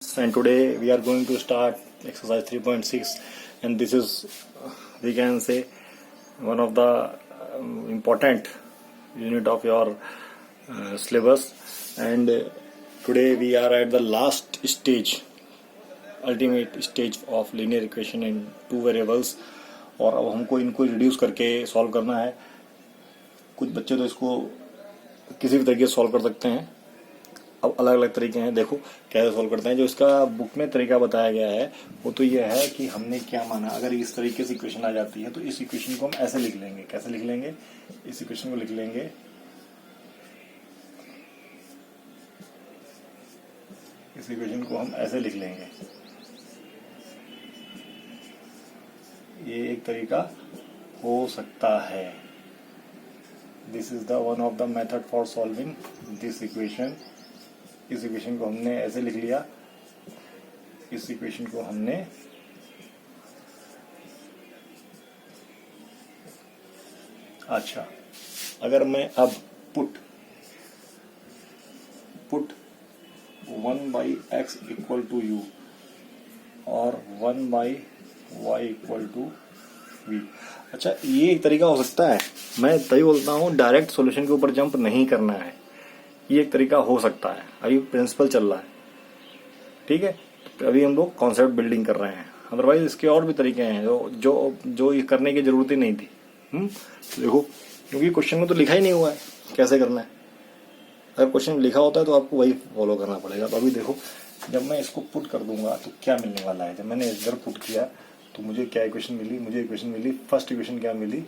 And today we are going to start exercise 3.6, and this is we can say one of the important unit of your syllabus. And today we are at the last stage, ultimate stage of linear equation in two variables. और अब हमको इनको reduce करके solve करना है. कुछ बच्चे तो इसको किसी भी तरीके से सॉल्व कर सकते हैं. अब अलग अलग तरीके हैं, देखो कैसे सॉल्व करते हैं. जो इसका बुक में तरीका बताया गया है वो तो ये है कि हमने क्या माना, अगर इस तरीके से इक्वेशन आ जाती है तो इस इक्वेशन को हम ऐसे लिख लेंगे. कैसे लिख लेंगे? इस इक्वेशन को लिख लेंगे इस इक्वेशन को हम ऐसे लिख लेंगे. ये एक तरीका हो सकता है. This is the one of the method for solving this equation. इस इक्वेशन को हमने ऐसे लिख लिया. इस इक्वेशन को हमने अच्छा, अगर मैं अब put 1/x equal to u और 1/y इक्वल टू v. अच्छा, ये एक तरीका हो सकता है. मैं तभी बोलता हूँ डायरेक्ट सॉल्यूशन के ऊपर जंप नहीं करना है. ये एक तरीका हो सकता है. अभी प्रिंसिपल चल रहा है, ठीक है. तो अभी हम लोग कॉन्सेप्ट बिल्डिंग कर रहे हैं. अदरवाइज इसके और भी तरीके हैं जो जो जो ये करने की जरूरत ही नहीं थी. तो देखो, क्योंकि क्वेश्चन में तो लिखा ही नहीं हुआ है कैसे करना है. अगर क्वेश्चन लिखा होता है तो आपको वही फॉलो करना पड़ेगा. तो अभी देखो, जब मैं इसको पुट कर दूंगा तो क्या मिलने वाला है. जब मैंने इधर पुट किया तो मुझे क्या इक्वेशन मिली? मुझे इक्वेशन मिली, फर्स्ट इक्वेशन क्या मिली?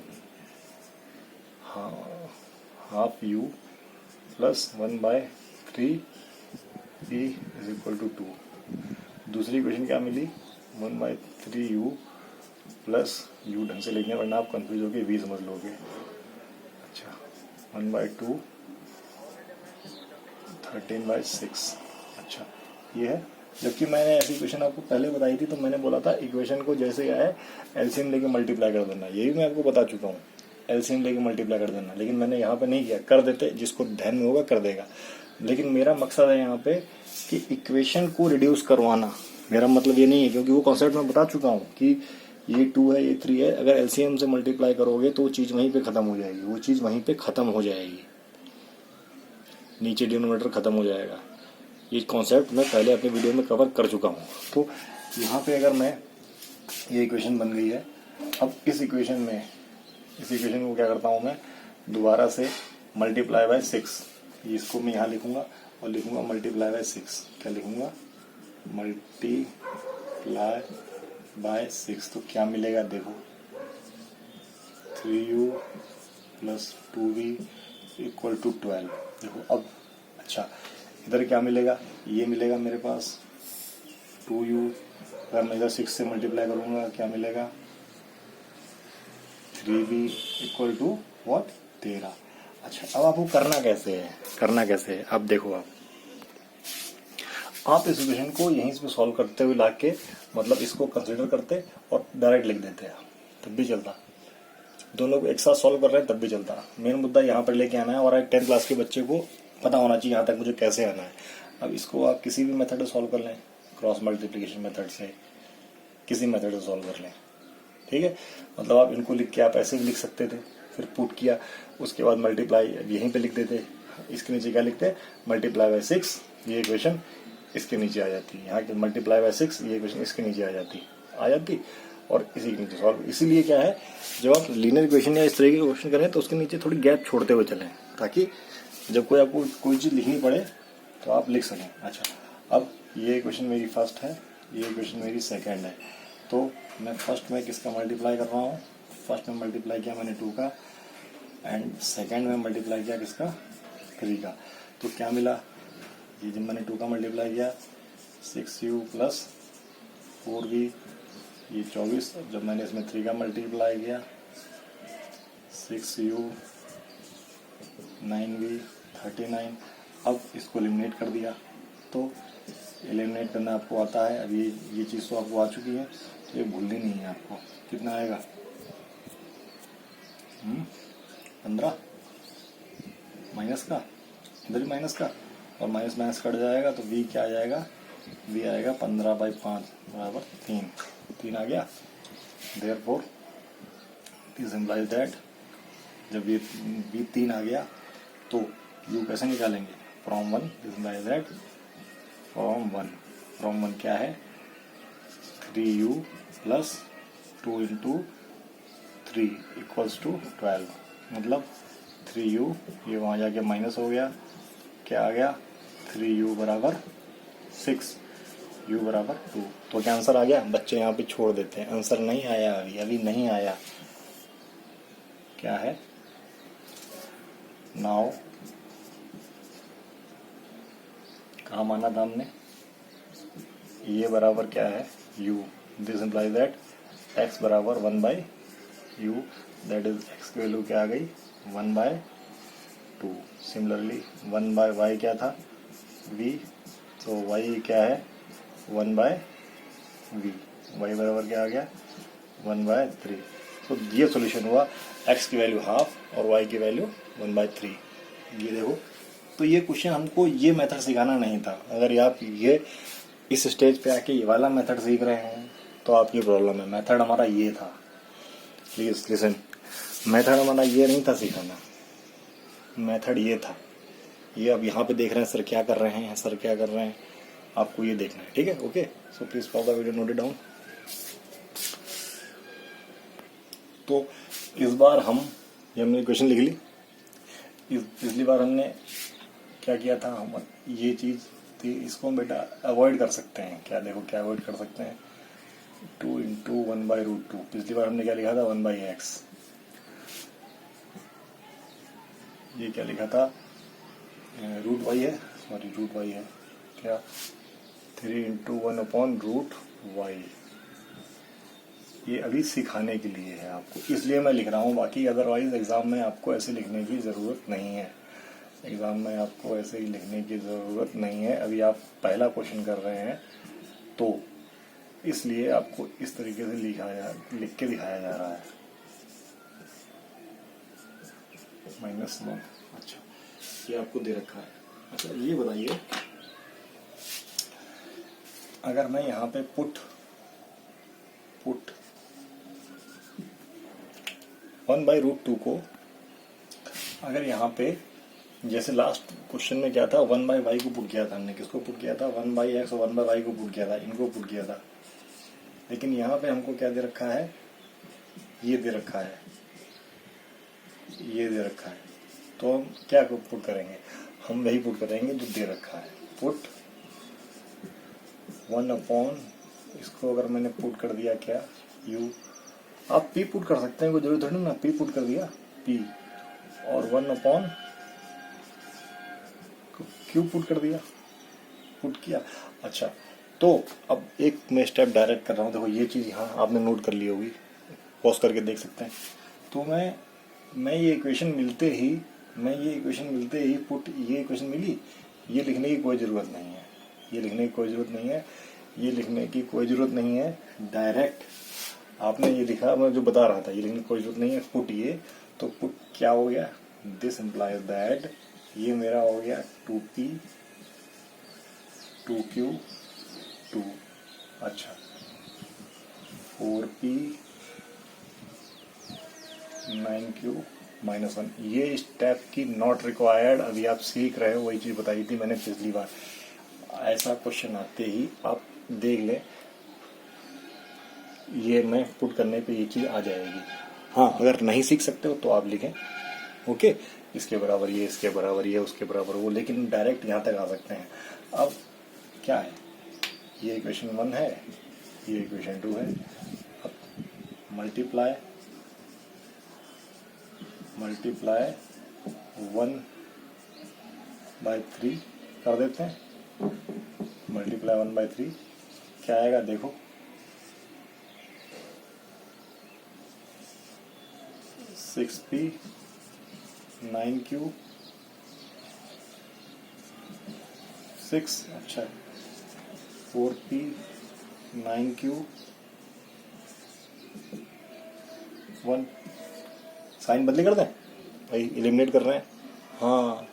हाँ, half u plus 1/3 e is equal to 2. दूसरी इक्वेशन क्या मिली? 1/3u प्लस u ढंग से लिखने वरना आप कंफ्यूज होगे, v समझ लोगे. अच्छा, 1/2 13/6. अच्छा, ये है. जबकि मैंने ऐसी इक्वेशन आपको पहले बताई थी तो मैंने बोला था इक्वेशन को जैसे आए एलसीएम लेके मल्टीप्लाई कर देना. यही मैं आपको बता चुका हूँ, एलसीएम लेके मल्टीप्लाई कर देना. लेकिन मैंने यहाँ पे नहीं किया. कर देते, जिसको ध्यान में होगा कर देगा. लेकिन मेरा मकसद है यहाँ पे कि इक्वेशन को रिड्यूस करवाना. मेरा मतलब ये नहीं है, क्योंकि वो कॉन्सेप्ट मैं बता चुका हूँ कि ये 2 है, ये 3 है. अगर एलसीएम से मल्टीप्लाई करोगे तो वो चीज़ वहीं पे खत्म हो जाएगी. वो चीज़ वहीं पे खत्म हो जाएगी, नीचे डिनोमिनेटर खत्म हो जाएगा. ये कॉन्सेप्ट मैं पहले अपने वीडियो में कवर कर चुका हूँ. तो यहाँ पे अगर मैं, ये इक्वेशन बन गई है. अब इस इक्वेशन को क्या करता हूँ मैं, दोबारा से मल्टीप्लाई बाय 6. इसको मैं यहाँ लिखूंगा और लिखूंगा मल्टीप्लाई बाय 6. क्या लिखूंगा? Multiply by 6. तो क्या मिलेगा देखो, 3u plus 2v equal to 12. देखो अब, अच्छा, इधर क्या मिलेगा? ये मिलेगा मेरे पास 2u. अगर मैं इधर 6 से मल्टीप्लाई करूंगा क्या मिलेगा? 3v equal to what? 13. अच्छा, अब आपको करना कैसे है? अब देखो, आप इस इक्वेशन को यहीं से सॉल्व करते हुए लाके, मतलब इसको कंसीडर करते और डायरेक्ट लिख देते हैं, तब भी चलता. दोनों को एक साथ सॉल्व कर रहे हैं तब भी चलता. मेन मुद्दा यहाँ पर लेके आना है और 10th क्लास के बच्चे को पता होना चाहिए यहाँ तक मुझे कैसे आना है. अब इसको आप किसी भी मेथड से सॉल्व कर लें, क्रॉस मल्टीप्लिकेशन मेथड से, किसी मेथड से सॉल्व कर लें, ठीक है. मतलब आप इनको लिख के आप ऐसे भी लिख सकते थे, फिर पुट किया, उसके बाद मल्टीप्लाई यहीं पे लिख देते. इसके नीचे क्या लिखते हैं? Multiply by 6. ये इक्वेशन इसके नीचे आ जाती है. यहाँ के मल्टीप्लाई बाय 6, ये इक्वेशन इसके नीचे आ जाती और इसी के नीचे सॉल्व. इसीलिए क्या है, जब आप लीनियर इक्वेशन या इस तरह के क्वेश्चन करें तो उसके नीचे थोड़ी गैप छोड़ते हुए चलें, ताकि जब कोई आपको कोई चीज़ लिखनी पड़े तो आप लिख सकें. अच्छा, अब ये इक्वेशन मेरी फर्स्ट है, ये इक्वेशन मेरी सेकंड है. तो मैं फर्स्ट में किसका मल्टीप्लाई कर रहा हूँ? फर्स्ट में मल्टीप्लाई किया मैंने 2 का, एंड सेकंड में मल्टीप्लाई किया किसका? 3 का. तो क्या मिला? ये जब मैंने 2 का मल्टीप्लाई किया 6u प्लस 4v, ये 24. जब मैंने इसमें 3 का मल्टीप्लाई किया 6u 9v 39. अब इसको एलिमिनेट कर दिया. तो एलिमिनेट करना आपको आता है. अब ये चीज़ तो आपको आ चुकी है, तो ये भूलनी नहीं है आपको. कितना आएगा? 15 माइनस का, इधर भी माइनस का, और माइनस माइनस कट जाएगा तो v क्या आ जाएगा? v आएगा 15/5 बराबर 3 आ गया। देयरफॉर दिस इम्प्लाइज दैट जब ये v 3 आ गया तो u कैसे निकालेंगे, from 1, this implies that from 1 क्या है 3u plus 2 into 3 equals to 12, मतलब 3u, ये वहाँ जाके माइनस हो गया, क्या आ गया 3u बराबर 6, u बराबर 2। तो क्या आंसर आ गया, बच्चे यहाँ पे छोड़ देते हैं, आंसर नहीं आया, अभी नहीं आया, क्या है नाउ, कहाँ माना था हमने, ये बराबर क्या है u, this implies that x बराबर 1/u, दैट इज x की वैल्यू क्या आ गई 1/2। सिमिलरली 1/y क्या था v, तो y क्या है 1/v, y बराबर क्या आ गया 1/3। तो ये सॉल्यूशन हुआ, x की वैल्यू हाफ और y की वैल्यू 1/3। ये देखो, तो ये क्वेश्चन हमको ये मेथड सिखाना नहीं था। अगर आप ये इस स्टेज पे आके ये वाला मेथड सीख रहे हैं तो आपकी प्रॉब्लम है। मेथड हमारा ये था, प्लीज लिसन, मेथड हमारा ये नहीं था सिखाना, मेथड ये था। ये अब यहाँ पे देख रहे हैं सर क्या कर रहे हैं, सर क्या कर रहे हैं, आपको ये देखना है, ठीक है। Okay, so please pause the video, note it down. तो इस बार ये हमने क्वेश्चन लिख ली। पिछली बार हमने क्या किया था, हम ये चीज थी, इसको हम बेटा अवॉइड कर सकते हैं। क्या देखो, क्या अवॉइड कर सकते हैं, 2 इंटू 1/√2। पिछली बार हमने क्या लिखा था 1/x, ये क्या लिखा था √y है, सॉरी √y है क्या, 3 इंटू 1/√y। ये अभी सिखाने के लिए है आपको, इसलिए मैं लिख रहा हूँ, बाकी अदरवाइज एग्जाम में आपको ऐसे लिखने की ज़रूरत नहीं है। एग्जाम में आपको ऐसे ही लिखने की ज़रूरत नहीं है। अभी आप पहला क्वेश्चन कर रहे हैं तो इसलिए आपको इस तरीके से लिख के दिखाया जा रहा है। -9, अच्छा ये आपको दे रखा है। अच्छा ये बताइए, अगर मैं यहाँ पे पुट 1/√2 को, अगर यहाँ पे जैसे लास्ट क्वेश्चन में क्या था 1/y को पुट किया था हमने, किसको पुट किया था 1/x और 1/y को पुट किया था, इनको पुट किया था। लेकिन यहाँ पे हमको क्या दे रखा है, ये दे रखा है, ये दे रखा है। तो हम क्या पुट करेंगे, हम वही पुट करेंगे जो दे रखा है। पुट 1/, इसको अगर मैंने पुट कर दिया क्या u, आप p पुट कर सकते हैं, कोई जरूरत थोड़ी ना, p पुट कर दिया p, और 1/, क्यों पुट कर दिया, पुट किया। अच्छा तो अब एक मैं स्टेप डायरेक्ट कर रहा हूँ, देखो ये चीज़ यहाँ आपने नोट कर ली होगी, पॉज करके देख सकते हैं। तो मैं ये इक्वेशन मिलते ही पुट, ये इक्वेशन मिली, ये लिखने की कोई ज़रूरत नहीं है, ये लिखने की कोई ज़रूरत नहीं है, ये लिखने की कोई ज़रूरत नहीं है। डायरेक्ट आपने ये लिखा, मैं जो बता रहा था, ये लिखने की कोई ज़रूरत नहीं है। पुट ये, तो पुट क्या हो गया, दिस इम्प्लाइज दैट, ये मेरा हो गया 2p 2q 2, अच्छा 4p 9q -1। ये स्टेप की नॉट रिक्वायर्ड, अभी आप सीख रहे हो, वही चीज़ बताई थी मैंने पिछली बार। ऐसा क्वेश्चन आते ही आप देख लें, ये मैं पुट करने पे ये चीज़ आ जाएगी। हाँ अगर नहीं सीख सकते हो तो आप लिखें ओके, इसके बराबर ये, इसके बराबर ये, उसके बराबर वो, लेकिन डायरेक्ट यहाँ तक आ सकते हैं। अब क्या है, ये इक्वेशन 1 है, ये इक्वेशन 2 है। अब मल्टीप्लाई 1/3 कर देते हैं, मल्टीप्लाई 1/3 क्या आएगा देखो, 6p 9q 6, अच्छा 4p 9q 1। साइन बदली कर दें भाई, एलिमिनेट कर रहे हैं, हाँ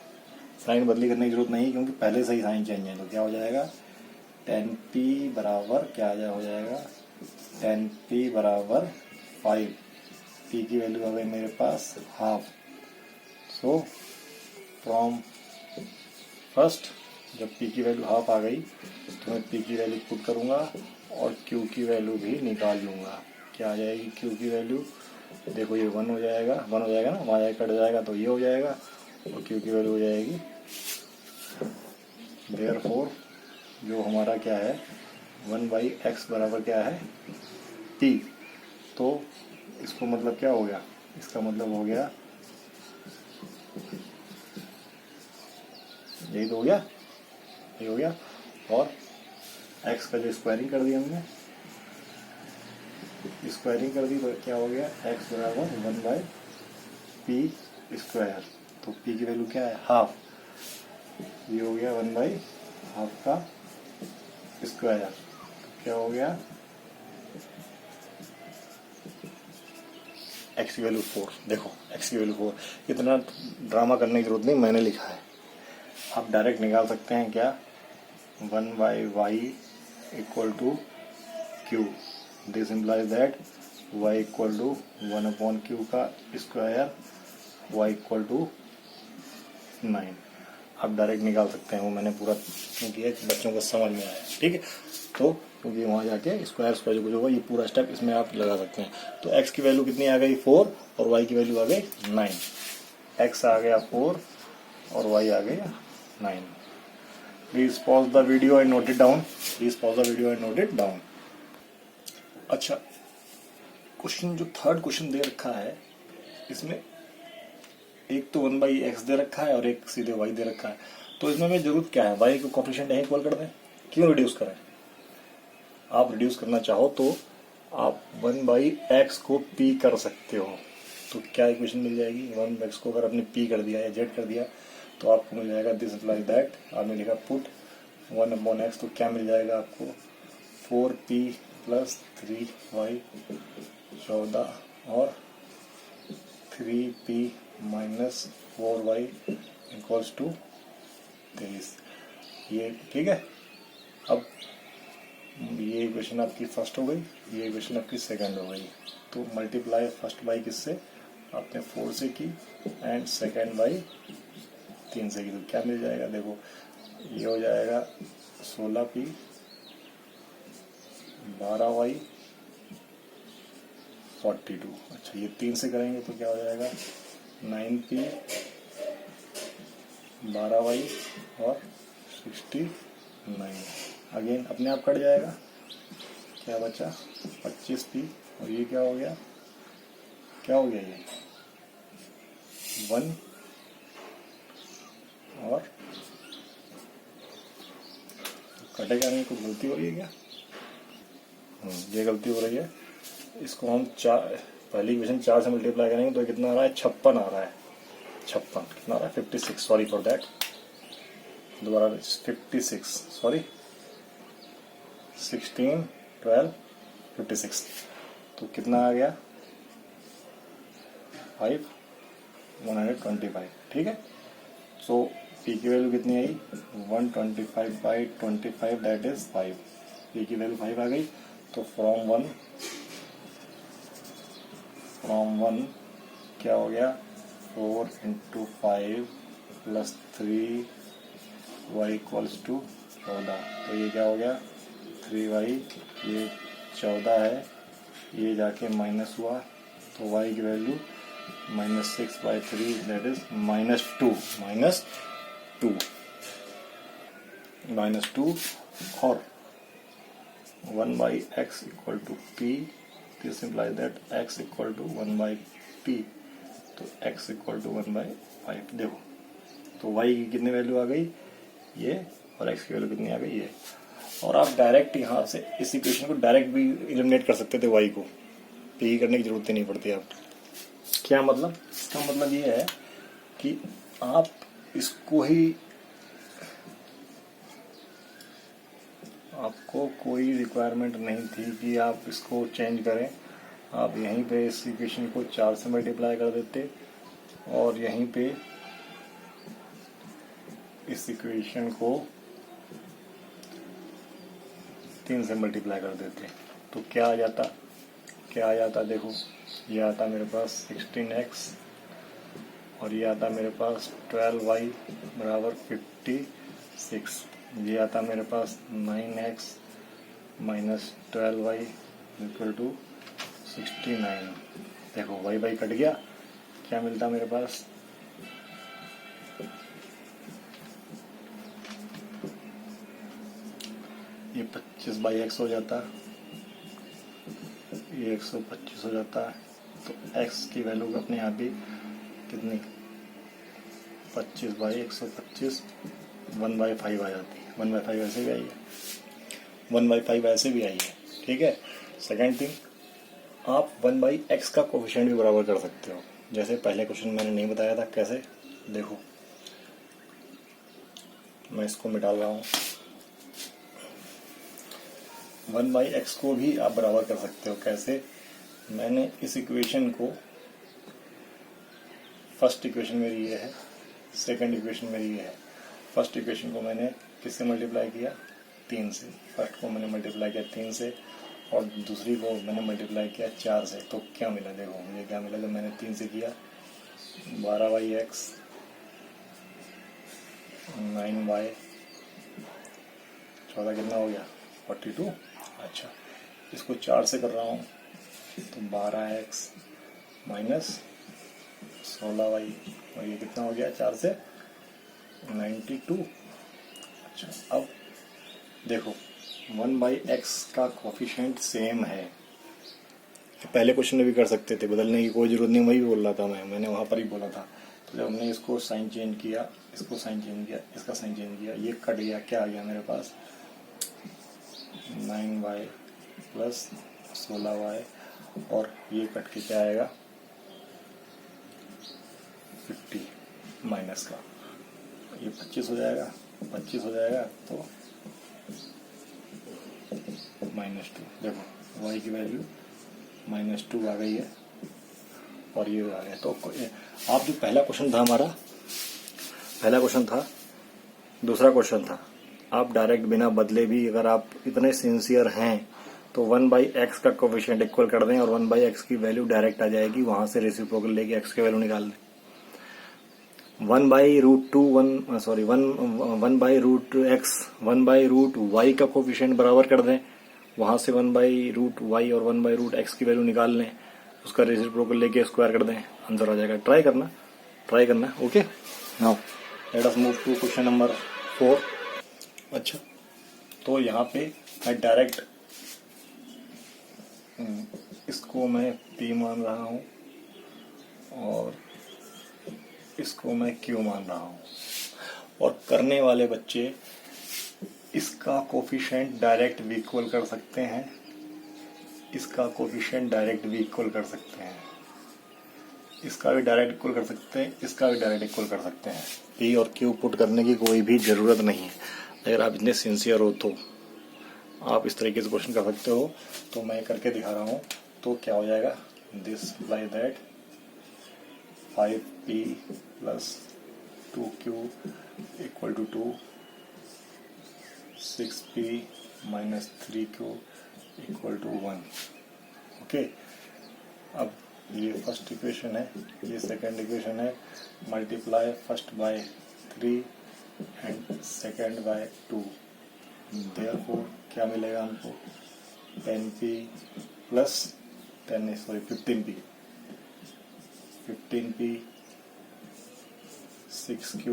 साइन बदली करने की जरूरत नहीं, क्योंकि पहले से ही साइन चेंज है। तो क्या हो जाएगा 10p बराबर क्या हो जाएगा, 10p बराबर 5, p की वैल्यू आ गई मेरे पास हाफ। सो फ्रॉम फर्स्ट जब p की वैल्यू हाफ आ गई तो मैं p की वैल्यू पुट करूँगा और q की वैल्यू भी निकाल लूँगा। क्या आ जाएगी q की वैल्यू, देखो ये 1 हो जाएगा, 1 हो जाएगा ना, वहाँ कट जाएगा तो ये हो जाएगा और q की वैल्यू हो जाएगी, देयरफॉर जो हमारा क्या है 1/x बराबर क्या है p। तो इसको मतलब क्या हो गया, इसका मतलब हो गया यही तो हो गया, ये हो गया। और x का जो स्क्वायरिंग कर दिया हमने, स्क्वायरिंग कर दी तो क्या हो गया x बराबर 1/p²। तो p की वैल्यू क्या है हाफ, ये हो गया 1/हाफ का स्क्वायर। तो क्या हो गया x की वैल्यू 4। देखो x की वैल्यू 4, इतना ड्रामा करने की जरूरत नहीं, मैंने लिखा है। आप डायरेक्ट निकाल सकते हैं क्या, 1/y equal to q, this implies that y equal to 1/q का स्क्वायर, y इक्वल टू 9। आप डायरेक्ट निकाल सकते हैं, वो मैंने पूरा किया कि बच्चों को समझ में आया, ठीक है। तो क्योंकि वहाँ जाके स्क्वायर स्क्वायर कुछ होगा, ये पूरा स्टेप इसमें आप लगा सकते हैं। तो x की वैल्यू कितनी आ गई 4 और y की वैल्यू आ गई 9। x आ गया 4 और y आ गया 9। Please pause the video and note it down, please pause the video and note it down. अच्छा, क्वेश्चन जो थर्ड क्वेश्चन दे रखा है इसमें एक तो 1/x दे रखा है और एक सीधे y दे रखा है। तो इसमें हमें जरूरत क्या है, y को कोफिशिएंट यहीं इक्वल कर दें, क्यों रिड्यूस करें। आप रिड्यूस करना चाहो तो आप 1/x को p कर सकते हो। तो क्या इक्वेशन मिल जाएगी, 1x को अगर आपने p कर दिया या z कर दिया तो आपको मिल जाएगा दिस इम्प्लाइज दैट, आपने लिखा पुट 1/x, तो क्या मिल जाएगा आपको 4p + 3y 14 और 3p - 4y इक्वल्स टू 23। ये ठीक है। अब ये इक्वेशन आपकी फर्स्ट हो गई, ये इक्वेशन आपकी सेकंड हो गई। तो मल्टीप्लाई फर्स्ट बाई किससे, आपने 4 से की एंड सेकंड बाई 3 से की। तो क्या मिल जाएगा, देखो ये हो जाएगा 16p 12y 42। अच्छा, ये 3 से करेंगे तो क्या हो जाएगा 9p 12y और 69। अगेन अपने आप कट जाएगा, क्या बचा 25p और ये क्या हो गया, क्या हो गया ये 1 और कटेगा नहीं, कुछ गलती हो रही है क्या, ये गलती हो रही है। इसको हम पहली इक्वेशन 4 से मल्टीप्लाई करेंगे तो कितना आ रहा है 56 आ रहा है, 56 कितना आ रहा है 56, सॉरी फॉर दैट, दोबारा 56, सॉरी 16 12 56। तो कितना आ गया 125, ठीक है। सो p की वैल्यू कितनी आई 125/25 दैट इज 5, p की वैल्यू 5 आ गई। तो फ्रॉम 1 क्या हो गया 4 × 5 + 3y इक्वल्स टू 14। तो ये क्या हो गया 3y, ये 14 है, ये जाके माइनस हुआ तो y की वैल्यू -6/3 दैट इज -2 और 1/x equal to p, this implies that x equal to 1/p, तो x इक्वल टू 1/5। देखो तो y की कितनी वैल्यू आ गई ये और x की वैल्यू कितनी आ गई ये। और आप डायरेक्ट यहाँ से इस इक्वेशन को डायरेक्ट भी एलिमिनेट कर सकते थे, y को p करने की जरूरत ही नहीं पड़ती आप। क्या मतलब, इसका मतलब ये है कि आप इसको ही, आपको कोई रिक्वायरमेंट नहीं थी कि आप इसको चेंज करें। आप यहीं पे इस इक्वेशन को 4 से मल्टीप्लाई कर देते और यहीं पे इस इक्वेशन को 3 से मल्टीप्लाई कर देते तो क्या आ जाता, देखो ये आता मेरे पास 16x और ये आता मेरे पास 12y बराबर 56, ये आता मेरे पास 9x minus 12y equal to 69। देखो y बाई कट गया, क्या मिलता मेरे पास, ये 25/x हो जाता, ये 125 हो जाता है। तो x की वैल्यू अपने यहाँ भी कितनी, 25/125 1/5 आ जाती है। 1/5 ऐसे भी आई है, 1/5 ऐसे भी आई है, ठीक है। सेकेंड थिंग, आप 1/x का कोफिशिएंट भी बराबर कर सकते हो, जैसे पहले क्वेश्चन मैंने नहीं बताया था कैसे। देखो मैं इसको मिटा रहा हूँ, 1/x को भी आप बराबर कर सकते हो कैसे। मैंने इस इक्वेशन को, फर्स्ट इक्वेशन मेरी ये है, सेकंड इक्वेशन मेरी ये है। फर्स्ट इक्वेशन को मैंने किससे मल्टीप्लाई किया, 3 से। फर्स्ट को मैंने मल्टीप्लाई किया 3 से और दूसरी को मैंने मल्टीप्लाई किया 4 से। तो क्या मिला, देखो मुझे क्या मिला जब मैंने 3 से किया, 12/x 9y 14 कितना हो गया, 42। अच्छा, इसको 4 से कर रहा हूँ तो 12x माइनस 16y और ये कितना हो गया, 4 से 92। अच्छा, अब देखो 1/x का कोफिशिएंट सेम है, पहले क्वेश्चन में भी कर सकते थे, बदलने की कोई जरूरत नहीं, वही बोल रहा था मैंने वहां पर ही बोला था। तो जब हमने इसको साइन चेंज किया, इसको साइन चेंज किया, इसका साइन चेंज किया, ये कट गया, क्या आ गया मेरे पास, 9y प्लस 16y और ये कट के क्या आएगा, 50 माइनस का, ये 25 हो जाएगा, 25 हो जाएगा तो -2। देखो y की वैल्यू -2 आ गई है और ये आ गया। तो आप जो पहला क्वेश्चन था हमारा, पहला क्वेश्चन था, दूसरा क्वेश्चन था, आप डायरेक्ट बिना बदले भी अगर आप इतने सिंसियर हैं तो 1/x का कोफिशिएंट इक्वल कर दें और 1/x की वैल्यू डायरेक्ट आ जाएगी, वहां से रेसिप्रोकल लेके x की वैल्यू निकाल दें। 1/√x 1/√y का कोफिशिएंट बराबर कर दें, वहां से 1/√y और 1/√x की वैल्यू निकाल लें, उसका रेसिप्रोकल लेके स्क्वायर कर दें, आंसर आ जाएगा। ट्राई करना। Okay, now let us move to question number 4। अच्छा, तो यहाँ पे मैं डायरेक्ट इसको मैं p मान रहा हूँ और इसको मैं q मान रहा हूँ, और करने वाले बच्चे इसका कोफिशिएंट डायरेक्ट भी इक्वल कर सकते हैं, इसका कोफिशिएंट डायरेक्ट भी इक्वल कर सकते हैं, इसका भी डायरेक्ट इक्वल कर सकते हैं, इसका भी डायरेक्ट इक्वल कर सकते हैं। p और q पुट करने की कोई भी जरूरत नहीं है। अगर आप इतने सिंसियर हो तो आप इस तरीके से क्वेश्चन कर सकते हो। तो मैं करके दिखा रहा हूँ, तो क्या हो जाएगा, this imply that 5p plus 2q equal to 2, 6p minus 3q equal to 1। Okay, अब ये फर्स्ट इक्वेशन है, ये सेकंड इक्वेशन है, multiply first by 3 and second by 2, therefore क्या मिलेगा हमको, 10p प्लस 15p 6q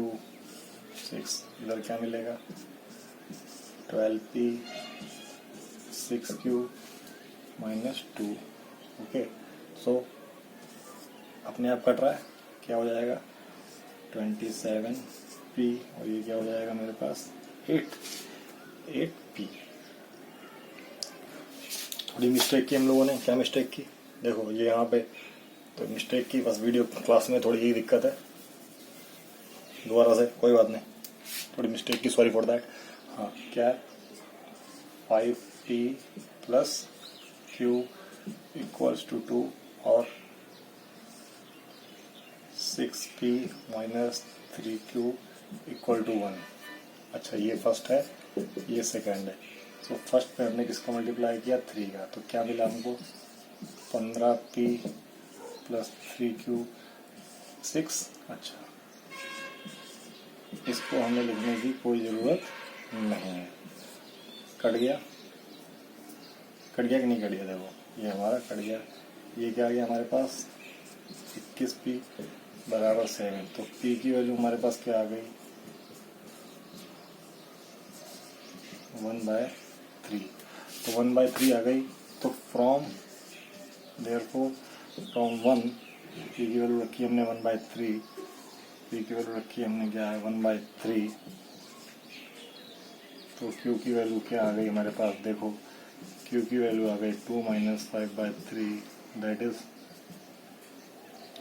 6, इधर क्या मिलेगा, 12p 6q माइनस 2। ओके, सो अपने आप कट रहा है, क्या हो जाएगा 27p और ये क्या हो जाएगा मेरे पास 8p। थोड़ी मिस्टेक की हम लोगों ने, क्या मिस्टेक की, देखो ये यहाँ पे तो मिस्टेक की, बस वीडियो क्लास में थोड़ी यही दिक्कत है, दोबारा से कोई बात नहीं, थोड़ी मिस्टेक की, सॉरी फॉर दैट। हाँ, क्या है, 5p plus q equals to 2 और 6p minus 3q equal to 1। अच्छा, ये फर्स्ट है, ये सेकंड है। तो फर्स्ट पे हमने किसको मल्टीप्लाई किया 3 का, तो क्या मिला हमको 15p प्लस 3q 6। अच्छा, इसको हमें लिखने की कोई ज़रूरत नहीं है। कट गया कि नहीं कट गया? देखो ये हमारा कट गया। ये क्या आ गया हमारे पास 21p बराबर 7। तो p की वैल्यू हमारे पास क्या आ गई 1/3। तो 1/3 आ गई। तो फ्रॉम 1 p की वैल्यू रखी हमने 1/3, p की वैल्यू रखी हमने क्या है 1/3। तो q की वैल्यू क्या आ गई हमारे पास? देखो q की वैल्यू आ गई 2 - 5/3 दैट इज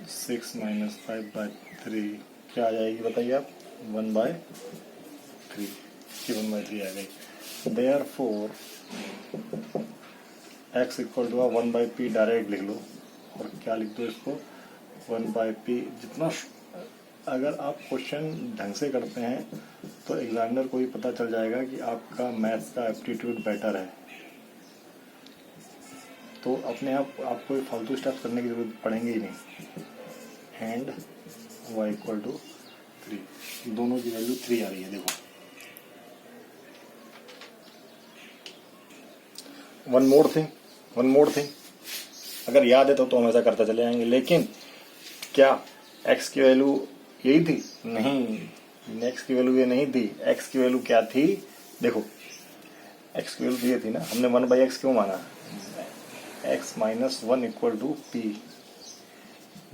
6 - 5/3 क्या आ जाएगी बताइए आप 1/3 की 1/3 आ गई। Therefore x equal to 1/p direct लिख लो और क्या लिख दो इसको 1/p। जितना अगर आप क्वेश्चन ढंग से करते हैं तो एग्जामिनर को भी पता चल जाएगा कि आपका मैथ्स का एप्टीट्यूड बेटर है। तो अपने आप आपको फालतू स्टेप्स करने की जरूरत पड़ेंगे ही नहीं। एंड y इक्वल टू 3, दोनों की वैल्यू 3 आ रही है। देखो वन मोर थिंग अगर याद है तो हमेशा करते चले जाएंगे। लेकिन क्या x की वैल्यू यही थी? नहीं, x की वैल्यू ये नहीं थी। x की वैल्यू क्या थी? देखो x की वैल्यू ये थी ना, हमने 1/x क्यों माना? x - 1 equal to p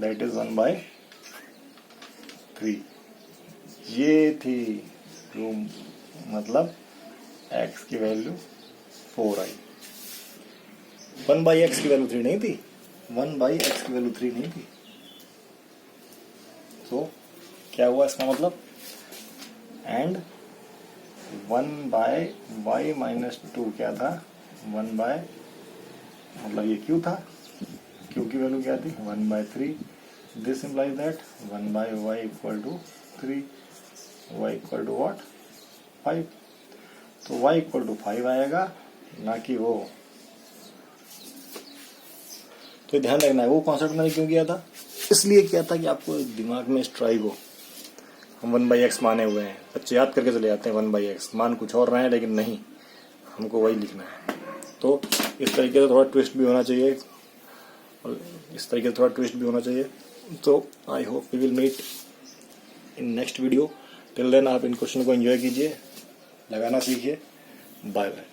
that is 1/3। ये थी जो मतलब x की वैल्यू 4 आई। 1/x की वैल्यू 3 नहीं थी, 1/x की वैल्यू 3 नहीं थी। तो क्या हुआ इसका मतलब? एंड 1/y - 2 क्या था 1/, मतलब ये q था। q की वैल्यू क्या थी 1/3। This implies that 1/y equal to 3, y equal to what 5। तो y इक्वल टू 5 आएगा, ना कि वो। तो ध्यान रखना है वो कॉन्सेप्ट मैंने क्यों किया था, इसलिए किया था कि आपको दिमाग में स्ट्राइक हो। हम 1/x माने हुए हैं, बच्चे याद करके चले जाते हैं 1/x, मान कुछ और रहे हैं लेकिन नहीं, हमको वही लिखना है। तो इस तरीके से थोड़ा ट्विस्ट भी होना चाहिए और इस तरीके से थोड़ा ट्विस्ट भी होना चाहिए। तो I hope we will meet in next video. Till then आप इन क्वेश्चन को एंजॉय कीजिए, लगाना सीखिए। Bye bye.